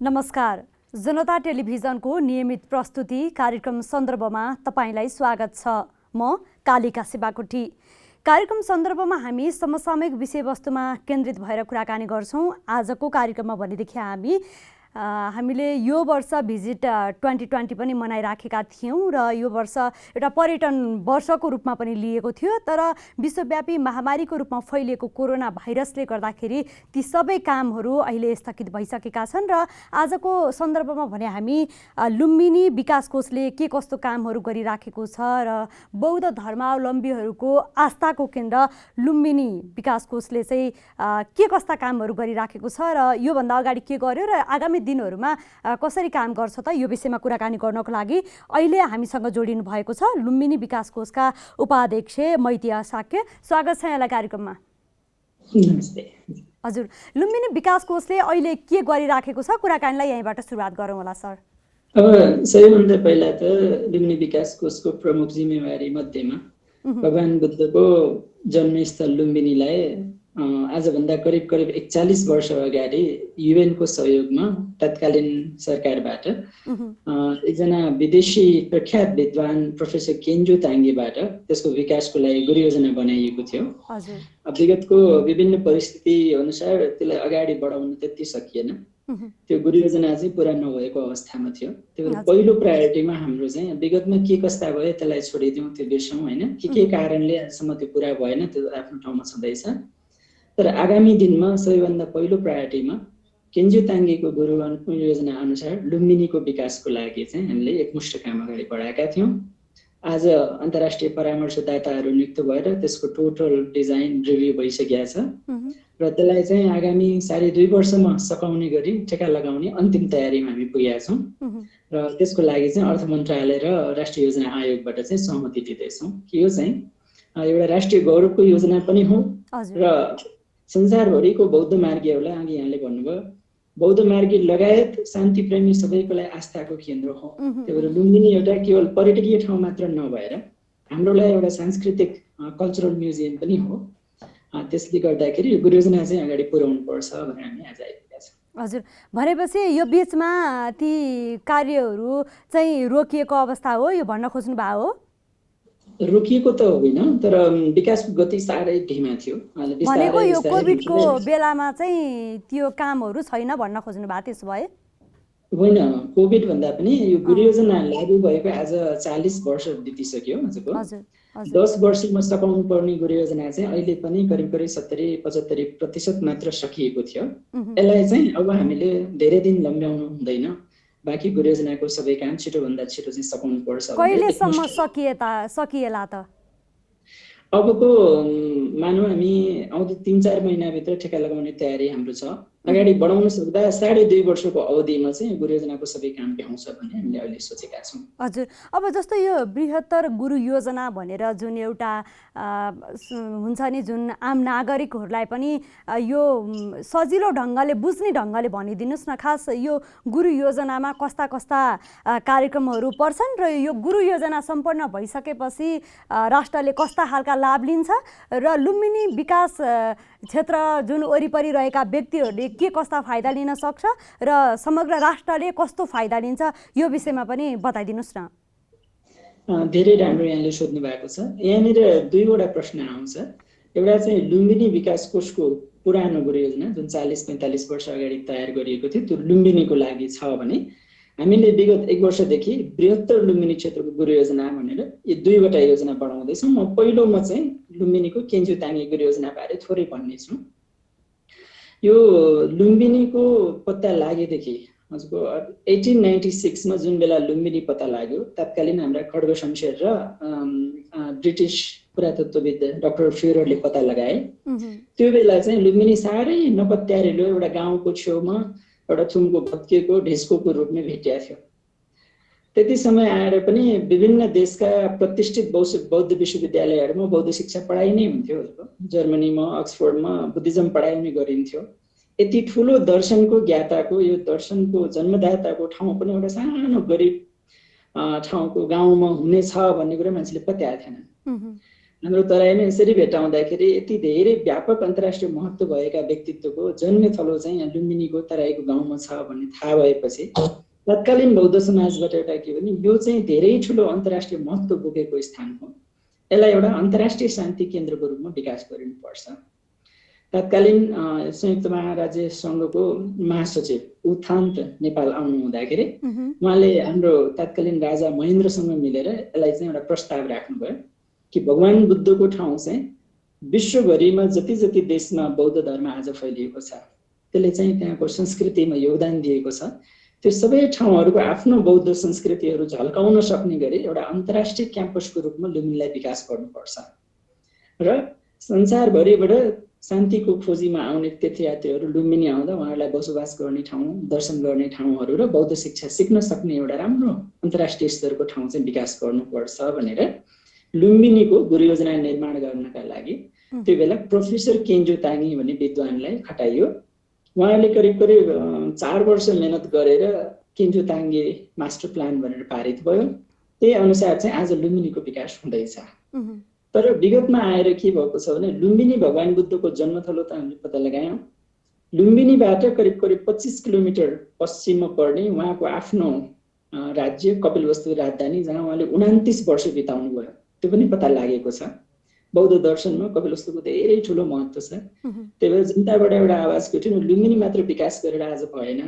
नमस्कार। जनता टेलिभिजनको नियमित प्रस्तुति कार्यक्रम सन्दर्भमा तपाईलाई स्वागत छ। म कालिका शिवाकोटी। कार्यक्रम सन्दर्भमा हामी समसामयिक विषयवस्तुमा केन्द्रित भएर कुराकानी गर्छौं। आजको कार्यक्रममा भनेदेखि हामीले यो वर्ष भिजिट 2020 पनि मनाइराखेका थियौं र यो वर्ष एउटा पर्यटन वर्षको रूपमा पनि लिएको थियो। तर विश्वव्यापी महामारीको रूपमा फैलिएको कोरोना भाइरसले गर्दाखेरि ती सबै कामहरू अहिले स्थगित भइसकेका छन् र आजको सन्दर्भमा भने हामी लुम्बिनी विकास कोषले के कस्तो कामहरू गरिराखेको छ र बौद्ध धर्मावलम्बीहरूको आस्थाको केन्द्र लुम्बिनी विकास कोषले चाहिँ के कस्ता कामहरू गरिराखेको छ र योभन्दा अगाडि के गर्यो र आगामी दिनहरुमा कसरी काम गर्छ त यो विषयमा कुराकानी गर्नको लागि अहिले हामीसँग जोडिनु भएको छ लुम्बिनी विकास कोषका उपाध्यक्ष मैतिया साक्य। स्वागत छ यहाँलाई कार्यक्रममा। नमस्ते। हजुर, लुम्बिनी विकास कोषले अहिले के गरिराखेको छ कुराकानीलाई यहीँबाट सुरुवात गरौँ होला सर। अब सबैभन्दा पहिला त लुम्बिनी विकास कोषको प्रमुख जिम्मेवारी मध्येमा भगवान बुद्धको जन्मस्थल लुम्बिनीलाई आजभन्दा करिब 41 वर्ष अगाडि युएनको सहयोगमा तत्कालीन सरकारबाट एकजना विदेशी प्रख्यात विद्वान प्रोफेसर केन्जो ताङ्गेबाट त्यसको विकासको लागि गुरु योजना बनाइएको थियो। विगतको विभिन्न परिस्थिति अनुसार त्यसलाई अगाडि बढाउन त्यति सकिएन। त्यो गुरु योजना चाहिँ पुरा नभएको अवस्थामा थियो। त्यही भएर पहिलो प्रायोरिटीमा हाम्रो चाहिँ विगतमा के कस्ता भयो त्यसलाई छोडिदिउँ, त्यो बिर्सौँ हैन। के कारणले आजसम्म त्यो पुरा भएन त्यो आफ्नो ठाउँमा छँदैछ। तर आगामी दिनमा सबैभन्दा पहिलो प्रायोरिटीमा केन्जो ताङ्गेको गुरु योजना अनुसार लुम्बिनीको विकासको लागि चाहिँ हामीले एकमुष्ट काम अगाडि बढाएका थियौँ। आज अन्तर्राष्ट्रिय परामर्शदाताहरू नियुक्त भएर त्यसको टोटल डिजाइन रिभ्यू भइसकेको छ र त्यसलाई चाहिँ आगामी 2.5 वर्षमा सकाउने गरी टेका लगाउने अन्तिम तयारीमा हामी पुगेका छौँ र त्यसको लागि चाहिँ अर्थ मन्त्रालय र राष्ट्रिय योजना आयोगबाट चाहिँ सहमति दिँदैछौँ कि यो चाहिँ एउटा राष्ट्रिय गौरवको योजना पनि हो र संसारभरिको बौद्ध मार्गीहरूलाई अघि यहाँले भन्नुभयो बौद्ध मार्गी लगायत शान्ति प्रेमी सबैको लागि आस्थाको केन्द्र हो। त्यही भएर लुम्बिनी एउटा केवल पर्यटकीय ठाउँ मात्र नभएर हाम्रो लागि एउटा सांस्कृतिक कल्चरल म्युजियम पनि हो। त्यसले गर्दाखेरि यो योजना चाहिँ अगाडि पुर्याउनु पर्छ भनेर हामी आज आइपुगेका छौँ। हजुर, भनेपछि यो बीचमा ती कार्यहरू चाहिँ रोकिएको अवस्था हो यो भन्न खोज्नु भएको हो? रोकिएको त होइन, तर विकासको गति साह्रै धीमा थियो। भनेको यो कोभिडको बेलामा चाहिँ त्यो कामहरू छैन भन्न खोज्नु भएको त्यसो भए? होइन, कोभिड भन्दा पनि यो गुरु योजना लागू भएको आज 40 वर्ष बितिसक्यो। हजुरको 10 वर्षमा सकाउनु पर्ने गुरु योजना चाहिँ अहिले पनि करिब 70-75% मात्र सकिएको थियो। यसलाई चाहिँ अब हामीले धेरै दिन लम्ब्याउनु हुँदैन। बाँकी गुरु योजनाको सबै काम छिटोभन्दा छिटो चाहिँ सकाउनु पर्छ। कहिलेसम्म सकिएला त? अबको मानौ हामी आउँदो 3-4 महिनाभित्र ठेका लगाउने तयारी हाम्रो छ। अगाडि बढाउन सक्दा 2.5 वर्षको अवधिमा चाहिँ गुरु योजनाको सबै काम भ्याउँछ भन्ने हामीले अहिले सोचेका छौँ। हजुर, अब जस्तो यो बृहत्तर गुरु योजना भनेर जुन एउटा हुन्छ नि, जुन आम नागरिकहरूलाई पनि यो सजिलो ढङ्गले बुझ्ने ढङ्गले भनिदिनुहोस् न, खास यो गुरु योजनामा कस्ता कस्ता कार्यक्रमहरू पर्छन् र यो गुरु योजना सम्पन्न भइसकेपछि राष्ट्रले कस्ता खालका लाभ लिन्छ र लुम्बिनी विकास क्षेत्र जुन वरिपरि रहेका व्यक्तिहरूले के कस्ता फाइदा लिन सक्छ र समग्र राष्ट्रले कस्तो फाइदा लिन्छ यो विषयमा पनि बताइदिनुहोस् न। धेरै राम्रो यहाँले सोध्नु भएको छ। यहाँनिर दुईवटा प्रश्न आउँछ। एउटा चाहिँ लुम्बिनी विकास कोषको पुरानो गुरु योजना जुन 40-45 वर्ष अगाडि तयार गरिएको थियो त्यो लुम्बिनीको लागि छ भने हामीले विगत 1 वर्षदेखि बृहत्तर लुम्बिनी क्षेत्रको गुरु योजना भनेर यो दुईवटा योजना बढाउँदैछौँ। म पहिलोमा चाहिँ लुम्बिनीको केन्जो ताङ्गे गुरु योजना बारे थोरै भन्नेछु। यो लुम्बिनीको पत्ता लागेदेखि हजुरको 1896 मा जुन बेला लुम्बिनी पत्ता लाग्यो तत्कालीन हाम्रा खड्ग शमशेर र ब्रिटिस पुरातत्वविद डाक्टर फ्युररले पत्ता लगाए। त्यो बेला चाहिँ लुम्बिनी साह्रै नपत्यारिलो एउटा गाउँको छेउमा एउटा थुमको भत्किएको ढिस्कोको रूपमा भेटिएको थियो। त्यति समय आएर पनि विभिन्न देशका प्रतिष्ठित बौद्ध विश्वविद्यालयहरूमा बौद्ध शिक्षा पढाइ नै हुन्थ्यो। जर्मनीमा अक्सफोर्डमा बुद्धिज्म पढाइने गरिन्थ्यो। यति ठुलो दर्शनको ज्ञाताको यो दर्शनको जन्मदाताको ठाउँ पनि एउटा सानो गरिब ठाउँको गाउँमा हुनेछ भन्ने कुरा मान्छेले पत्याएको थिएन। हाम्रो तराईमा यसरी भेटाउँदाखेरि यति धेरै व्यापक अन्तर्राष्ट्रिय महत्त्व भएका व्यक्तित्वको जन्मथलो चाहिँ यहाँ लुम्बिनीको तराईको गाउँमा छ भन्ने थाहा भएपछि तत्कालीन बौद्ध समाजबाट एउटा के भने यो चाहिँ धेरै ठुलो अन्तर्राष्ट्रिय महत्त्व बोकेको स्थान हो, यसलाई एउटा अन्तर्राष्ट्रिय शान्ति केन्द्रको रूपमा विकास गरिनुपर्छ। तत्कालीन संयुक्त महाराज्य सङ्घको महासचिव उथान्त नेपाल आउनु हुँदाखेरि उहाँले हाम्रो तत्कालीन राजा महेन्द्रसँग मिलेर यसलाई चाहिँ एउटा प्रस्ताव राख्नुभयो कि भगवान बुद्धको ठाउँ चाहिँ विश्वभरिमा जति जति देशमा बौद्ध धर्म आज फैलिएको छ, त्यसले चाहिँ त्यहाँको संस्कृतिमा योगदान दिएको छ, त्यो सबै ठाउँहरूको आफ्नो बौद्ध संस्कृतिहरू झल्काउन सक्ने गरी एउटा अन्तर्राष्ट्रिय क्याम्पसको रूपमा लुम्बिनीलाई विकास गर्नुपर्छ र संसारभरिबाट शान्तिको खोजीमा आउने तीर्थयात्रीहरू लुम्बिनी आउँदा उहाँहरूलाई बसोबास गर्ने ठाउँ, दर्शन गर्ने ठाउँहरू र बौद्ध शिक्षा सिक्न सक्ने एउटा राम्रो अन्तर्राष्ट्रिय स्तरको ठाउँ चाहिँ विकास गर्नुपर्छ भनेर लुम्बिनीको गुरु योजना निर्माण गर्नका लागि त्यो बेला प्रोफेसर केन्जो ताङी भन्ने विद्वानलाई खटाइयो। उहाँले करिब करिब 4 वर्ष मेहनत गरेर केन्जो ताङ्गे मास्टर प्लान भनेर पारित भयो। त्यही अनुसार चाहिँ आज लुम्बिनीको विकास हुँदैछ। तर विगतमा आएर के भएको छ भने लुम्बिनी भगवान बुद्धको जन्मथलो त हामीले पत्ता लगायौँ। लुम्बिनीबाट करिब करिब 25 किलोमिटर पश्चिममा पर्ने उहाँको आफ्नो राज्य कपिलवस्तु राजधानी जहाँ उहाँले 29 वर्ष बिताउनु भयो त्यो पनि पत्ता लागेको छ। बौद्ध दर्शनमा कपिलवस्तुको धेरै ठुलो महत्त्व छ। त्यही भएर जनताबाट एउटा आवाज उठ्यो, लुम्बिनी मात्र विकास गरेर आज भएन,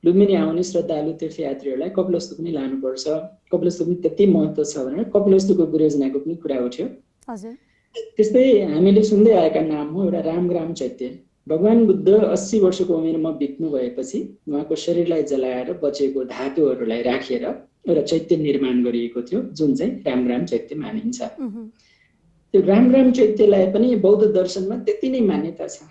लुम्बिनी आउने श्रद्धालु तीर्थयात्रीहरूलाई कपिलवस्तु पनि लानुपर्छ, कपिलवस्तु पनि त्यति महत्त्व छ भनेर कपिलवस्तुको गुरुयोजनाको पनि कुरा उठ्यो। त्यस्तै हामीले सुन्दै आएका नाम हो एउटा रामग्राम चैत्य। भगवान बुद्ध 80 वर्षको उमेरमा बित्नु भएपछि उहाँको शरीरलाई जलाएर बचेको धातुहरूलाई राखेर एउटा चैत्य निर्माण गरिएको थियो जुन चाहिँ रामग्राम चैत्य मानिन्छ। त्यो रामग्राम चैत्यलाई पनि बौद्ध दर्शनमा त्यति नै मान्यता छ।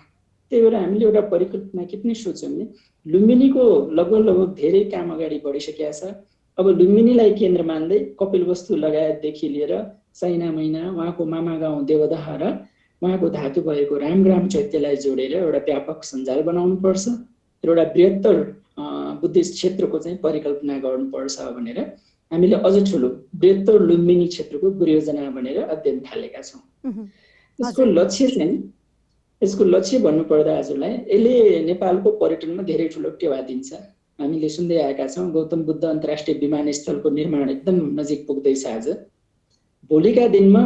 त्यही भएर हामीले एउटा परिकल्पना के पनि सोच्यौँ भने लुम्बिनीको लगभग धेरै काम अगाडि बढिसकेका छ। अब लुम्बिनीलाई केन्द्र मान्दै कपिलवस्तु लगायतदेखि लिएर सैना मैना उहाँको मामा गाउँ देवदह र उहाँको धातु भएको रामग्राम चैत्यलाई जोडेर एउटा व्यापक सञ्जाल बनाउनु पर्छ र एउटा बृहत्तर बुद्धिस्ट क्षेत्रको चाहिँ परिकल्पना गर्नुपर्छ भनेर हामीले अझ ठुलो बृहत्तर लुम्बिनी क्षेत्रको गुरुयोजना भनेर अध्ययन थालेका छौँ। यसको लक्ष्य भन्नुपर्दा हजुरलाई यसले नेपालको पर्यटनमा धेरै ठुलो टेवा दिन्छ। हामीले सुन्दै आएका छौँ गौतम बुद्ध अन्तर्राष्ट्रिय विमानस्थलको निर्माण एकदम नजिक पुग्दैछ। आज भोलिका दिनमा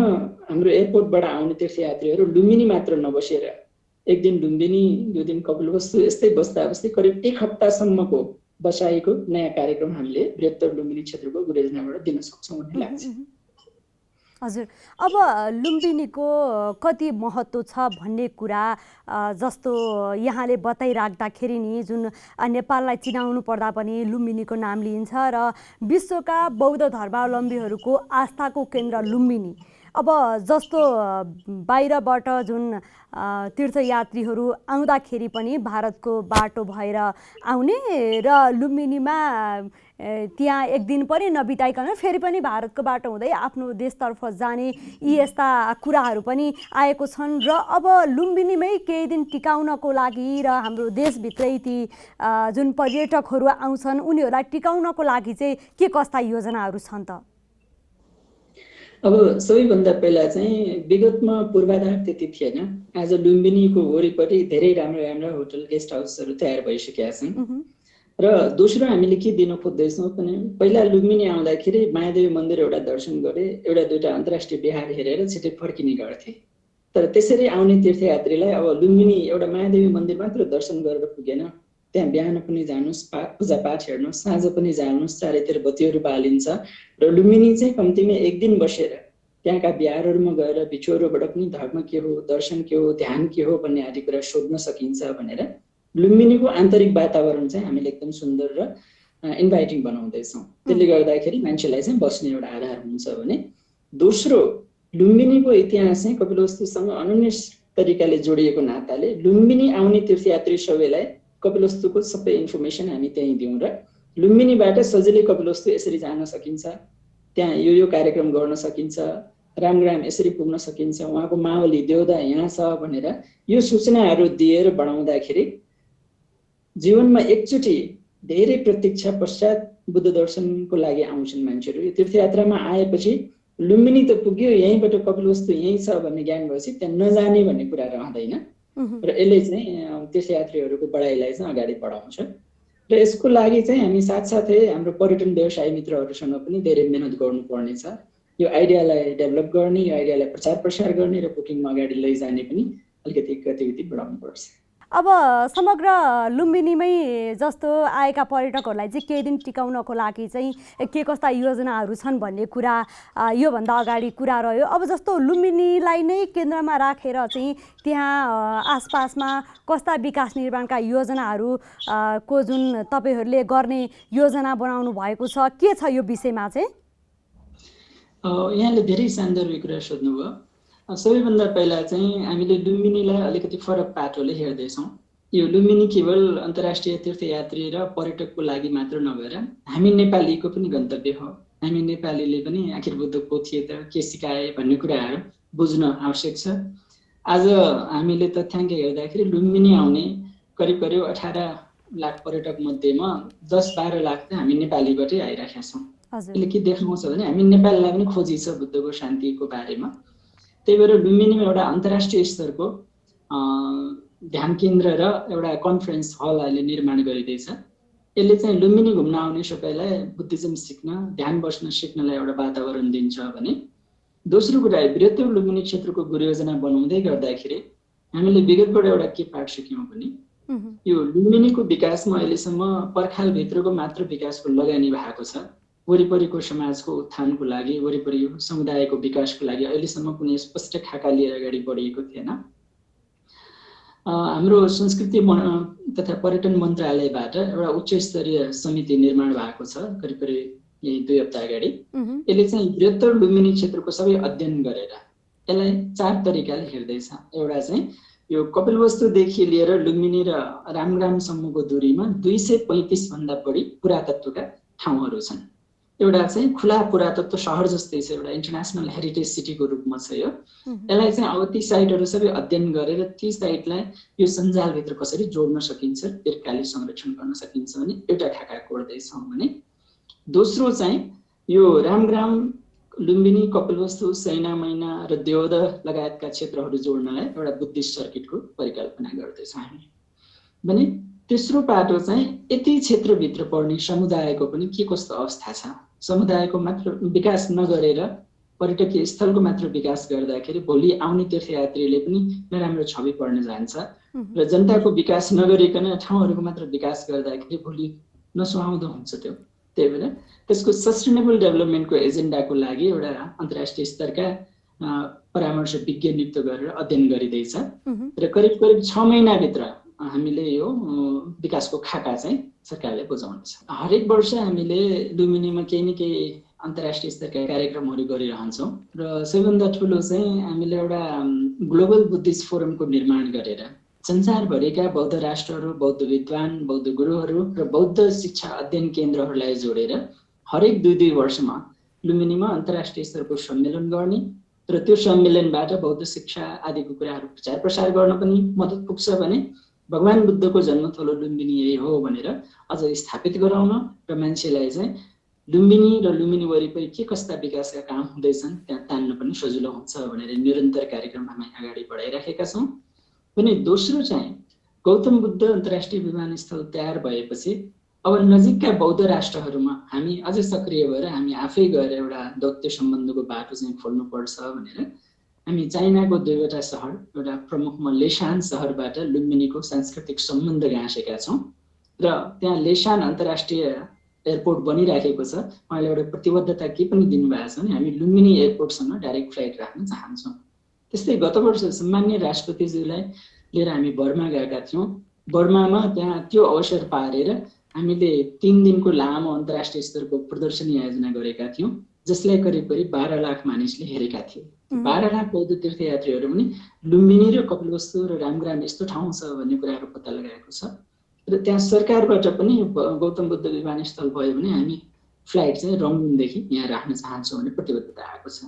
हाम्रो एयरपोर्टबाट आउने तीर्थयात्रीहरू लुम्बिनी मात्र नबसेर एक दिन लुम्बिनी, 2 दिन कपिलवस्तु यस्तै बस्दा बस्दै करिब 1 हप्तासम्मको बसाइको नयाँ कार्यक्रम हामीले बृहत्तर लुम्बिनी क्षेत्रको गुरुयोजनाबाट दिन सक्छौँ भन्ने लाग्छ। हजुर, अब लुम्बिनीको कति महत्त्व छ भन्ने कुरा जस्तो यहाँले बताइराख्दाखेरि नि जुन नेपाललाई चिनाउनु पर्दा पनि लुम्बिनीको नाम लिइन्छ र विश्वका बौद्ध धर्मावलम्बीहरूको आस्थाको केन्द्र लुम्बिनी। अब जस्तो बाहिरबाट जुन तीर्थयात्रीहरू आउँदाखेरि पनि भारतको बाटो भएर आउने र लुम्बिनीमा त्यहाँ एक दिन पनि नबिताइकन फेरि पनि भारतको बाटो हुँदै आफ्नो देशतर्फ जाने यी यस्ता कुराहरू पनि आएको छन् र अब लुम्बिनीमै केही दिन टिकाउनको लागि र हाम्रो देशभित्रै ती जुन पर्यटकहरू आउँछन् उनीहरूलाई टिकाउनको लागि चाहिँ के कस्ता योजनाहरू छन् त? अब सबैभन्दा पहिला चाहिँ विगतमा पूर्वाधार त्यति थिएन। आज लुम्बिनीको वरिपरि धेरै राम्रा होटल गेस्ट हाउसहरू तयार भइसकेका छन् र दोस्रो हामीले के दिन खोज्दैछौँ भने पहिला लुम्बिनी आउँदाखेरि मायादेवी मन्दिर एउटा दर्शन गरे, एउटा दुईटा अन्तर्राष्ट्रिय बिहार हेरेर छिटै फर्किने गर्थे। तर त्यसरी आउने तीर्थयात्रीलाई अब लुम्बिनी एउटा मायादेवी मन्दिर मात्र दर्शन गरेर पुगेन, त्यहाँ बिहान पनि जानुहोस्, पूजापाठ हेर्नुहोस्, साँझ पनि जानुहोस्, चारैतिर बत्तीहरू बालिन्छ र लुम्बिनी चाहिँ कम्तीमा एक दिन बसेर त्यहाँका बिहारहरूमा गएर भिक्षुहरूबाट पनि धर्म के हो, दर्शन के हो, ध्यान के हो भन्ने आदि कुरा सोध्न सकिन्छ भनेर लुम्बिनीको आन्तरिक वातावरण चाहिँ हामीले एकदम सुन्दर र इन्भाइटिङ बनाउँदैछौँ। त्यसले गर्दाखेरि मान्छेलाई चाहिँ बस्ने एउटा आधार हुन्छ भने दोस्रो लुम्बिनीको इतिहास चाहिँ कपिलवस्तुसँग अनन्य तरिकाले जोडिएको नाताले लुम्बिनी आउने तीर्थयात्री सबैलाई कपिलवस्तुको सबै इन्फर्मेसन हामी त्यहीँ दिउँ र लुम्बिनीबाट सजिलै कपिलवस्तु यसरी जान सकिन्छ, त्यहाँ यो कार्यक्रम गर्न सकिन्छ, रामग्राम यसरी पुग्न सकिन्छ, उहाँको मावली देवदा यहाँ छ भनेर यो सूचनाहरू दिएर बढाउँदाखेरि जीवनमा एकचोटि धेरै प्रतीक्षा पश्चात बुद्ध दर्शनको लागि आउँछन् मान्छेहरू। यो तीर्थयात्रामा आएपछि लुम्बिनी त पुग्यो, यहीँबाट कपिलवस्तु यहीँ छ भन्ने ज्ञान भएपछि त्यहाँ नजाने भन्ने कुरा रहँदैन र यसले चाहिँ तीर्थयात्रीहरूको बढाइलाई चाहिँ अगाडि बढाउँछ। र यसको लागि चाहिँ हामी साथसाथै हाम्रो पर्यटन व्यवसाय मित्रहरूसँग पनि धेरै मेहनत गर्नुपर्नेछ। यो आइडियालाई डेभलप गर्ने, यो आइडियालाई प्रचार प्रसार गर्ने र बुकिङमा अगाडि लैजाने पनि अलिकति गतिविधि बढाउनुपर्छ। अब समग्र लुम्बिनीमै जस्तो आएका पर्यटकहरूलाई चाहिँ केही दिन टिकाउनको लागि चाहिँ के कस्ता योजनाहरू छन् भन्ने कुरा योभन्दा अगाडि कुरा रह्यो। अब जस्तो लुम्बिनीलाई नै केन्द्रमा राखेर चाहिँ त्यहाँ आसपासमा कस्ता विकास निर्माणका योजनाहरू को जुन तपाईँहरूले गर्ने योजना बनाउनु भएको छ, के छ यो विषयमा चाहिँ? यहाँले धेरै सान्दर्भिक कुरा सोध्नुभयो। सबैभन्दा पहिला चाहिँ हामीले लुम्बिनीलाई अलिकति फरक पाटोले हेर्दैछौँ। यो लुम्बिनी केवल अन्तर्राष्ट्रिय तीर्थयात्री र पर्यटकको लागि मात्र नभएर हामी नेपालीको पनि गन्तव्य हो। हामी नेपालीले पनि आखिर बुद्ध को थिए त, के सिकाए भन्ने कुराहरू बुझ्न आवश्यक छ। आज हामीले तथ्याङ्क हेर्दाखेरि लुम्बिनी आउने करिब 18 लाख पर्यटक मध्येमा 10-12 लाख त हामी नेपालीबाटै आइराखेका छौँ। यसले के देखाउँछ भने हामी नेपाललाई पनि खोजी छ बुद्धको शान्तिको बारेमा। त्यही भएर लुम्बिनीमा एउटा अन्तर्राष्ट्रिय स्तरको ध्यान केन्द्र र एउटा कन्फरेन्स हल अहिले निर्माण गरिँदैछ। यसले चाहिँ लुम्बिनी घुम्न आउने सबैलाई बुद्धिज्म सिक्न, ध्यान बस्न सिक्नलाई एउटा वातावरण दिन्छ भने, दोस्रो कुरा बृहत्तर लुम्बिनी क्षेत्रको गुरुयोजना बनाउँदै गर्दाखेरि हामीले विगतबाट एउटा के पाठ सिक्यौँ भने यो लुम्बिनीको विकासमा अहिलेसम्म पर्खालभित्रको मात्र विकासको लगानी भएको छ। वरिपरिको समाजको उत्थानको लागि, वरिपरि समुदायको विकासको लागि अहिलेसम्म कुनै स्पष्ट खाका लिएर अगाडि बढिएको थिएन। हाम्रो संस्कृति तथा पर्यटन मन्त्रालयबाट एउटा उच्च स्तरीय समिति निर्माण भएको छ करिब यही 2 हप्ता अगाडि। यसले चाहिँ बृहत्तर लुम्बिनी क्षेत्रको सबै अध्ययन गरेर यसलाई 4 तरिकाले हेर्दैछ। एउटा चाहिँ यो कपिलवस्तुदेखि लिएर लुम्बिनी र रामग्रामसम्मको दूरीमा 235 भन्दा बढी पुरातत्वका ठाउँहरू छन्। एउटा चाहिँ खुला पुरातत्व शहर जस्तै छ, एउटा इन्टरनेसनल हेरिटेज सिटीको रूपमा छ यो। यसलाई चाहिँ अब ती साइटहरू सबै अध्ययन गरेर ती साइटलाई यो सञ्जालभित्र कसरी जोड्न सकिन्छ, दीर्घकालीन संरक्षण गर्न सकिन्छ भने एउटा खाका कोर्दैछौँ भने, दोस्रो चाहिँ यो रामग्राम, लुम्बिनी, कपिलवस्तु, सैना मैना र देवद लगायतका क्षेत्रहरू जोड्नलाई एउटा बुद्धिस्ट सर्किटको परिकल्पना गर्दैछौँ हामी भने, तेस्रो पाटो चाहिँ यति क्षेत्रभित्र पर्ने समुदायको पनि के कस्तो अवस्था छ, समुदायको मात्र विकास नगरेर पर्यटकीय स्थलको मात्र विकास गर्दाखेरि भोलि आउने तीर्थयात्रीले पनि नराम्रो छवि पर्न जान्छ र जनताको विकास नगरिकन ठाउँहरूको मात्र विकास गर्दाखेरि भोलि नसुहाउँदो हुन्छ त्यो। त्यही भएर त्यसको सस्टेनेबल डेभलपमेन्टको एजेन्डाको लागि एउटा अन्तर्राष्ट्रिय स्तरका परामर्श विज्ञ नियुक्त गरेर अध्ययन गरिँदैछ र करिब 6 महिनाभित्र हामीले यो विकासको खाका चाहिँ सरकारले बुझाउनेछ। हरेक वर्ष हामीले लुम्बिनीमा केही न केही अन्तर्राष्ट्रिय स्तरका कार्यक्रमहरू गरिरहन्छौँ र सबैभन्दा ठुलो चाहिँ हामीले एउटा ग्लोबल बुद्धिस्ट फोरमको निर्माण गरेर संसारभरिका बौद्ध राष्ट्रहरू, बौद्ध विद्वान, बौद्ध गुरुहरू र बौद्ध शिक्षा अध्ययन केन्द्रहरूलाई जोडेर हरेक 2-2 वर्षमा लुम्बिनीमा अन्तर्राष्ट्रिय स्तरको सम्मेलन गर्ने र त्यो सम्मेलनबाट बौद्ध शिक्षा आदिको कुराहरू प्रचार प्रसार गर्न पनि मद्दत पुग्छ भने भगवान बुद्धको जन्मथलो लुम्बिनी यही हो भनेर अझ स्थापित गराउन र मान्छेलाई चाहिँ लुम्बिनी र लुम्बिनी वरिपरि के कस्ता विकासका काम हुँदैछन् त्यहाँ तान्न पनि सजिलो हुन्छ भनेर निरन्तर कार्यक्रम हामी अगाडि बढाइराखेका छौँ। भने दोस्रो चाहिँ गौतम बुद्ध अन्तर्राष्ट्रिय विमानस्थल तयार भएपछि अब नजिकका बौद्ध राष्ट्रहरूमा हामी अझै सक्रिय भएर हामी आफै गएर एउटा दौत्य सम्बन्धको बाटो चाहिँ खोल्नुपर्छ भनेर हामी चाइनाको 2वटा सहर, एउटा प्रमुखमा लेसान सहरबाट लुम्बिनीको सांस्कृतिक सम्बन्ध गाँसेका छौँ र त्यहाँ लेसान अन्तर्राष्ट्रिय एयरपोर्ट बनिराखेको छ। उहाँले एउटा प्रतिबद्धता के पनि दिनुभएको छ भने हामी लुम्बिनी एयरपोर्टसँग डाइरेक्ट फ्लाइट राख्न चाहन्छौँ। त्यस्तै गत वर्ष सम्मान्य राष्ट्रपतिज्यूलाई लिएर हामी बर्मा गएका थियौँ। बर्मामा त्यहाँ त्यो अवसर पारेर हामीले 3 दिनको लामो अन्तर्राष्ट्रिय स्तरको प्रदर्शनी आयोजना गरेका थियौँ जसलाई करिब 12 लाख मानिसले हेरेका थिए। 12 लाख बौद्ध तीर्थयात्रीहरू पनि लुम्बिनी र कपिलवस्तु र रामग्राम यस्तो ठाउँ छ भन्ने कुराहरू पत्ता लगाएको छ र त्यहाँ सरकारबाट पनि गौतम बुद्ध विमानस्थल भयो भने हामी फ्लाइट चाहिँ रङ्गुनदेखि यहाँ राख्न चाहन्छौँ भन्ने प्रतिबद्धता आएको छ।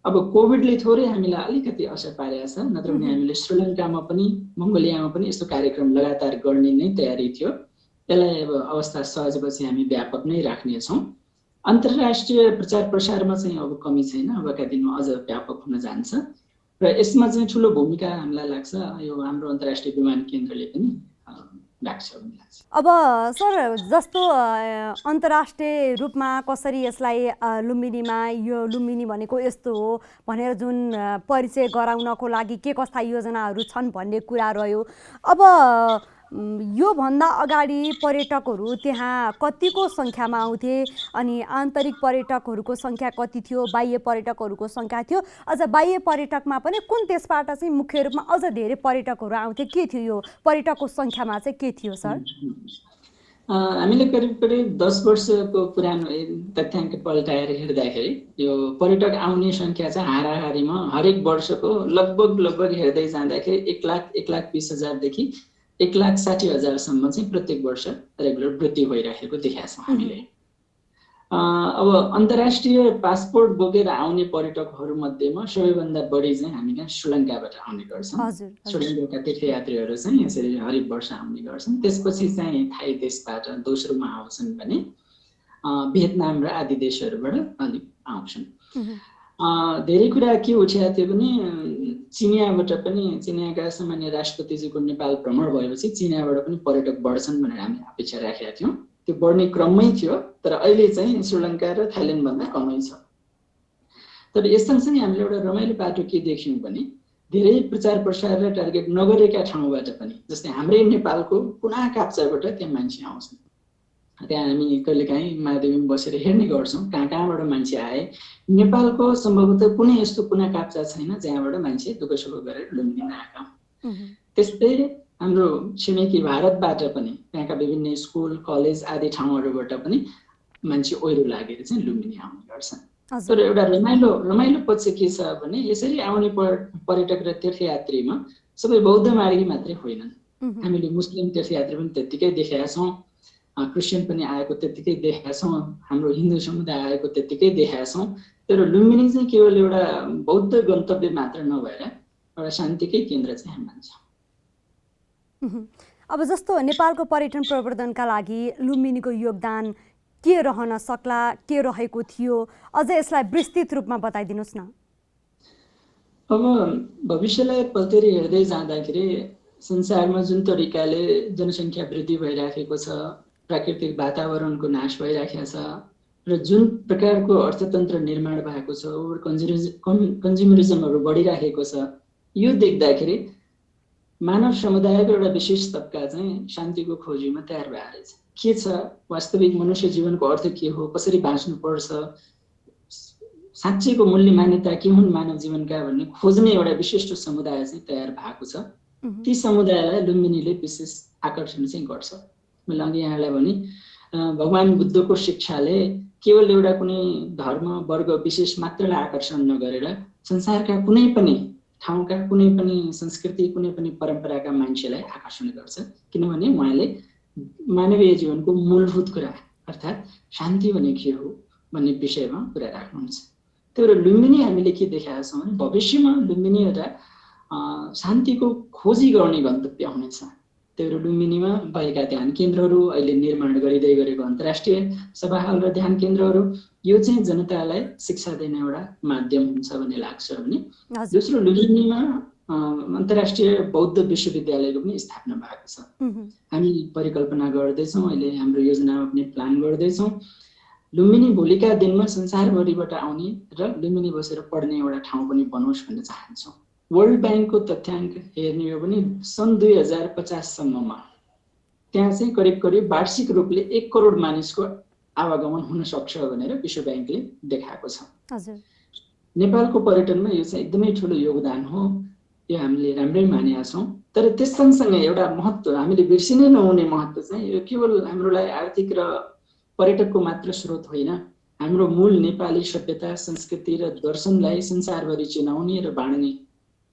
अब कोभिडले थोरै हामीलाई अलिकति असर पारेको छ, नत्र भने हामीले श्रीलङ्कामा पनि मङ्गोलियामा पनि यस्तो कार्यक्रम लगातार गर्ने नै तयारी थियो। यसलाई अब अवस्था सहेपछि हामी व्यापक नै राख्नेछौँ। अन्तर्राष्ट्रिय प्रचार प्रसारमा चाहिँ अब कमी छैन, अबका दिनमा अझ व्यापक हुन जान्छ र यसमा चाहिँ ठुलो भूमिका हामीलाई लाग्छ यो हाम्रो अन्तर्राष्ट्रिय विमान केन्द्रले पनि राख्छ भन्ने लाग्छ। अब सर जस्तो अन्तर्राष्ट्रिय रूपमा कसरी यसलाई लुम्बिनीमा यो लुम्बिनी भनेको यस्तो हो भनेर जुन परिचय गराउनको लागि के कस्ता योजनाहरू छन् भन्ने कुरा रह्यो। अब योभन्दा अगाडि पर्यटकहरू त्यहाँ कतिको सङ्ख्यामा आउँथे अनि आन्तरिक पर्यटकहरूको सङ्ख्या कति थियो, बाह्य पर्यटकहरूको सङ्ख्या थियो, अझ बाह्य पर्यटकमा पनि कुन देशबाट चाहिँ मुख्य रूपमा अझ धेरै पर्यटकहरू आउँथे, के थियो यो पर्यटकको सङ्ख्यामा चाहिँ के थियो सर? हामीले करिब 10 वर्षको पुरानो तथ्याङ्क पल्टाएर हेर्दाखेरि यो पर्यटक आउने सङ्ख्या चाहिँ हाराहारीमा हरेक वर्षको लगभग हेर्दै जाँदाखेरि 1,20,000 देखि 1,60,000 चाहिँ प्रत्येक वर्ष रेगुलर वृद्धि भइरहेको देखेका छौँ हामीले। अब अन्तर्राष्ट्रिय पासपोर्ट बोकेर आउने पर्यटकहरू मध्येमा सबैभन्दा बढी चाहिँ हामीले श्रीलङ्काबाट आउने गर्छौँ। श्रीलङ्काका तीर्थयात्रीहरू चाहिँ यसरी हरेक वर्ष आउने गर्छन्। त्यसपछि चाहिँ थाई देशबाट दोस्रोमा आउँछन् भने भियतनाम र आदि देशहरूबाट अलिक आउँछन्। धेरै कुरा के उठेको थियो भने चिनियाबाट पनि, चिनियाका सामान्य राष्ट्रपतिजीको नेपाल भ्रमण भएपछि चिनियाबाट पनि पर्यटक बढ्छन् भनेर हामीले अपेक्षा राखेका थियौँ। त्यो बढ्ने क्रममै थियो, तर अहिले चाहिँ श्रीलङ्का र थाइल्यान्डभन्दा कमै छ। तर यस सँगसँगै हामीले एउटा रमाइलो बाटो के देख्यौँ भने धेरै प्रचार प्रसार र टार्गेट नगरेका ठाउँबाट पनि, जस्तै हाम्रै नेपालको कुना काप्चाबाट त्यहाँ मान्छे आउँछन्। त्यहाँ हामी कहिलेकाहीँ महादेवीमा बसेर हेर्ने गर्छौँ कहाँबाट मान्छे आए। नेपालको सम्भवतः कुनै यस्तो कुना काप्चा छैन जहाँबाट मान्छे दुःखसुख गरेर लुम्बिनीमा आएका हुन्। त्यस्तै हाम्रो छिमेकी भारतबाट पनि त्यहाँका विभिन्न स्कुल कलेज आदि ठाउँहरूबाट पनि मान्छे ओहिरो लागेर चाहिँ लुम्बिनी आउने गर्छन्। तर एउटा रमाइलो पक्ष के छ भने यसरी आउने पर्यटक र तीर्थयात्रीमा सबै बौद्ध मार्गी मात्रै होइनन्। हामीले मुस्लिम तीर्थयात्री पनि त्यत्तिकै देखेका छौँ, क्रिस्चियन पनि आएको त्यत्तिकै देखेका छौँ, हाम्रो हिन्दू समुदाय आएको त्यत्तिकै देखेका छौँ। तर लुम्बिनी चाहिँ केवल एउटा बौद्ध गन्तव्य मात्र नभएर एउटा शान्तिकै केन्द्र चाहिँ हामी मान्छौँ। अब जस्तो नेपालको पर्यटन प्रवर्धनका लागि लुम्बिनीको योगदान के रहन सक्ला, के रहेको थियो, अझ यसलाई विस्तृत रूपमा बताइदिनुहोस् न। अब भविष्यलाई पल्टेर हेर्दै जाँदाखेरि संसारमा जुन तरिकाले जनसङ्ख्या वृद्धि भइराखेको छ, प्राकृतिक वातावरणको नाश भइराखेको छ र जुन प्रकारको अर्थतन्त्र निर्माण भएको छ, ओभर कन्ज्युमरिजमहरू बढिराखेको छ, यो देख्दाखेरि मानव समुदायको एउटा विशेष तबका चाहिँ शान्तिको खोजीमा तयार भएर रहेछ। के छ वास्तविक मनुष्य जीवनको अर्थ के हो, कसरी बाँच्नुपर्छ, साँच्चैको मूल्य मान्यता के हुन् मानव जीवनका भन्ने खोज्ने एउटा विशिष्ट समुदाय चाहिँ तयार भएको छ। ती समुदायलाई लुम्बिनीले विशेष आकर्षण चाहिँ गर्छ। मैले अघि यहाँलाई भने भगवान बुद्धको शिक्षाले केवल एउटा कुनै धर्म वर्ग विशेष मात्रलाई आकर्षण नगरेर संसारका कुनै पनि ठाउँका कुनै पनि संस्कृति कुनै पनि परम्पराका मान्छेलाई आकर्षण गर्छ। किनभने उहाँले मानवीय जीवनको मूलभूत कुरा अर्थात् शान्ति भने के हो भन्ने विषयमा कुरा राख्नुहुन्छ। त्यही भएर लुम्बिनी हामीले के देखाएका छौँ भने भविष्यमा लुम्बिनी एउटा शान्तिको खोजी गर्ने गन्तव्य हुनेछ। त्यही भएर लुम्बिनीमा भएका ध्यान केन्द्रहरू, अहिले निर्माण गरिँदै गरेको अन्तर्राष्ट्रिय सभा हल र ध्यान केन्द्रहरू, यो चाहिँ जनतालाई शिक्षा दिने एउटा माध्यम हुन्छ भन्ने लाग्छ भने दोस्रो लुम्बिनीमा अन्तर्राष्ट्रिय बौद्ध विश्वविद्यालयको पनि स्थापना भएको छ। हामी परिकल्पना गर्दैछौँ, अहिले हाम्रो योजनामा पनि प्लान गर्दैछौँ। लुम्बिनी भोलिका दिनमा संसारभरिबाट आउने र लुम्बिनी बसेर पढ्ने एउटा ठाउँ पनि बनोस् भन्न चाहन्छौँ। वर्ल्ड ब्याङ्कको तथ्याङ्क हेर्ने हो भने सन् 2050 सम्ममा त्यहाँ चाहिँ करिब वार्षिक रूपले 1 करोड मानिसको आवागमन हुन सक्छ भनेर विश्व ब्याङ्कले देखाएको छ। नेपालको पर्यटनमा यो चाहिँ एकदमै ठुलो योगदान हो, यो हामीले राम्रै मानेका छौँ। तर त्यस सँगसँगै एउटा महत्त्व हामीले बिर्सिनै नहुने महत्त्व चाहिँ यो केवल हाम्रो लागि आर्थिक र पर्यटकको मात्र स्रोत होइन, हाम्रो मूल नेपाली सभ्यता संस्कृति र दर्शनलाई संसारभरि चिनाउने र बाँड्ने।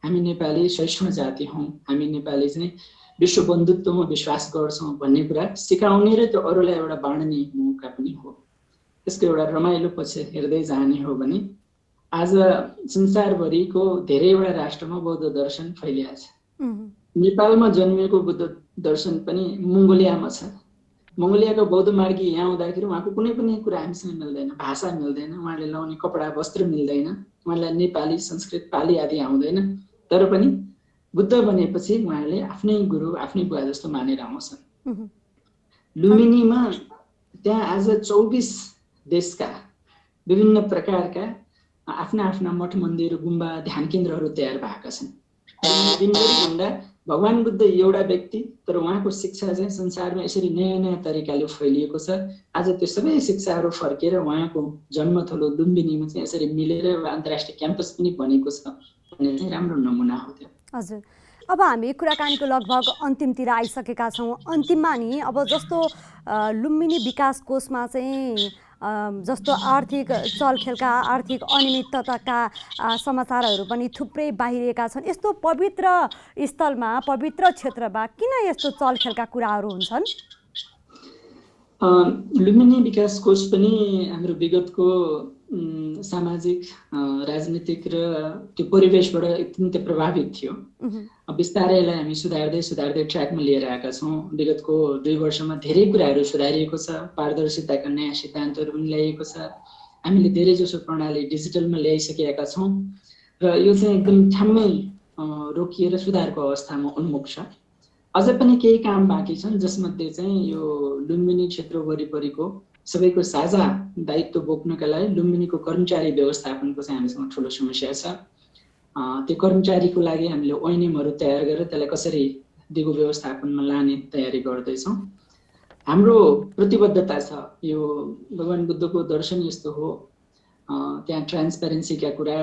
हामी नेपाली सहिष्णु जाति हौँ, हामी नेपाली चाहिँ विश्व बन्धुत्वमा विश्वास गर्छौँ भन्ने कुरा सिकाउने र त्यो अरूलाई एउटा बाँड्ने मौका पनि हो। त्यसको एउटा रमाइलो पक्ष हेर्दै जाने हो भने आज संसारभरिको धेरैवटा राष्ट्रमा बौद्ध दर्शन फैलिएको छ। नेपालमा जन्मिएको बुद्ध दर्शन पनि मङ्गोलियामा छ, मङ्गोलियाको बौद्ध मार्गी यहाँ आउँदाखेरि उहाँको कुनै पनि कुरा हामीसँग मिल्दैन, भाषा मिल्दैन, उहाँले लाउने कपडा वस्त्र मिल्दैन, उहाँलाई नेपाली संस्कृत पाली आदि आउँदैन, तर पनि बुद्ध बनेपछि उहाँले आफ्नै गुरु आफ्नै बुवा जस्तो मानेर आउँछन्। लुम्बिनीमा त्यहाँ आज 24 देशका विभिन्न प्रकारका आफ्ना आफ्ना मठ मन्दिर गुम्बा ध्यान केन्द्रहरू तयार भएका छन्। दिनभरि भन्दा भगवान बुद्ध एउटा व्यक्ति, तर उहाँको शिक्षा चाहिँ संसारमा यसरी नयाँ नयाँ तरिकाले फैलिएको छ। आज त्यो सबै शिक्षाहरू फर्केर उहाँको जन्मथलो लुम्बिनीमा चाहिँ यसरी मिलेर अन्तर्राष्ट्रिय क्याम्पस पनि बनेको छ भन्ने चाहिँ राम्रो नमुना हो त्यो। हजुर, अब हामी कुराकानीको लगभग अन्तिमतिर आइसकेका छौँ। अन्तिममा नि अब जस्तो लुम्बिनी विकास कोषमा चाहिँ जस्तो आर्थिक चलखेलका आर्थिक अनियमितताका समाचारहरू पनि थुप्रै बाहिरिएका छन्। यस्तो पवित्र स्थलमा पवित्र क्षेत्रमा किन यस्तो चलखेलका कुराहरू हुन्छन्? लुम्बिनी विकास कोष पनि हाम्रो विगतको सामाजिक राजनीतिक र त्यो परिवेशबाट अत्यन्तै प्रभावित थियो। बिस्तारै यसलाई हामी सुधार्दै ट्र्याकमा लिएर आएका छौँ। विगतको 2 वर्षमा धेरै कुराहरू सुधारिएको छ। पारदर्शिताका नयाँ सिद्धान्तहरू पनि ल्याइएको छ। हामीले धेरैजसो प्रणाली डिजिटलमा ल्याइसकेका छौँ र यो चाहिँ एकदम ठ्याम्मै रोकिएर सुधारको अवस्थामा उन्मुख छ। अझ पनि केही काम बाँकी छन्, जसमध्ये चाहिँ यो लुम्बिनी क्षेत्र वरिपरिको सबैको साझा दायित्व बोक्नका लागि लुम्बिनीको कर्मचारी व्यवस्थापनको चाहिँ हामीसँग ठुलो समस्या छ। त्यो कर्मचारीको लागि हामीले ओएनएमहरू तयार गरेर त्यसलाई कसरी दिगो व्यवस्थापनमा लाने तयारी गर्दैछौँ। हाम्रो प्रतिबद्धता छ, यो भगवान बुद्धको दर्शन यस्तो हो, त्यहाँ ट्रान्सपेरेन्सीका कुरा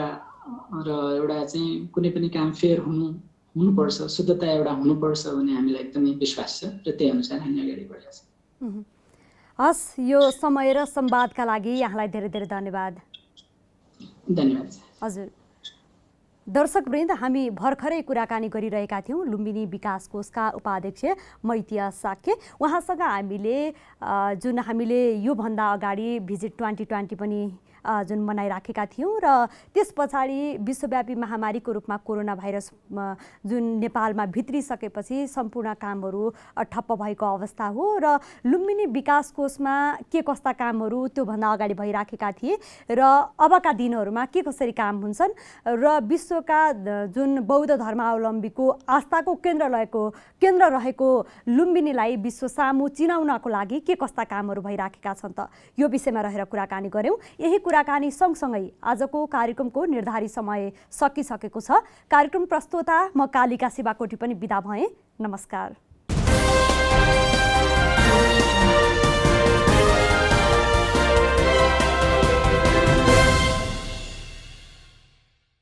र एउटा चाहिँ कुनै पनि काम फेयर हुनुपर्छ, शुद्धता एउटा हुनुपर्छ भन्ने हामीलाई एकदमै विश्वास छ र त्यही अनुसार हामी अगाडि बढेका छौँ। हस्, यो समय र संवादका लागि यहाँलाई धेरै धेरै धन्यवाद। धन्यवाद। हजुर दर्शकवृन्द, हामी भर्खरै कुराकानी गरिरहेका थियौँ लुम्बिनी विकास कोषका उपाध्यक्ष मैतिया साक्य। उहाँसँग हामीले योभन्दा अगाडि भिजिट 2020 पनि जुन मनाइराखेका थियौँ र त्यस पछाडि विश्वव्यापी महामारीको रूपमा कोरोना भाइरस जुन नेपालमा भित्रिसकेपछि सम्पूर्ण कामहरू ठप्प भएको अवस्था हो र लुम्बिनी विकास कोषमा के कस्ता कामहरू त्योभन्दा अगाडि भइराखेका थिए र अबका दिनहरूमा के कसरी काम हुन्छन् र विश्वका जुन बौद्ध धर्मावलम्बीको आस्थाको केन्द्र रहेको लुम्बिनीलाई विश्व सामु चिनाउनको लागि के कस्ता कामहरू भइराखेका छन् त, यो विषयमा रहेर कुराकानी गऱ्यौँ। यही कुराकानी सँगसँगै आजको कार्यक्रमको निर्धारित समय सकिसकेको छ। कार्यक्रम प्रस्तोता म कालिका शिवाकोटी पनि बिदा भएँ। नमस्कार।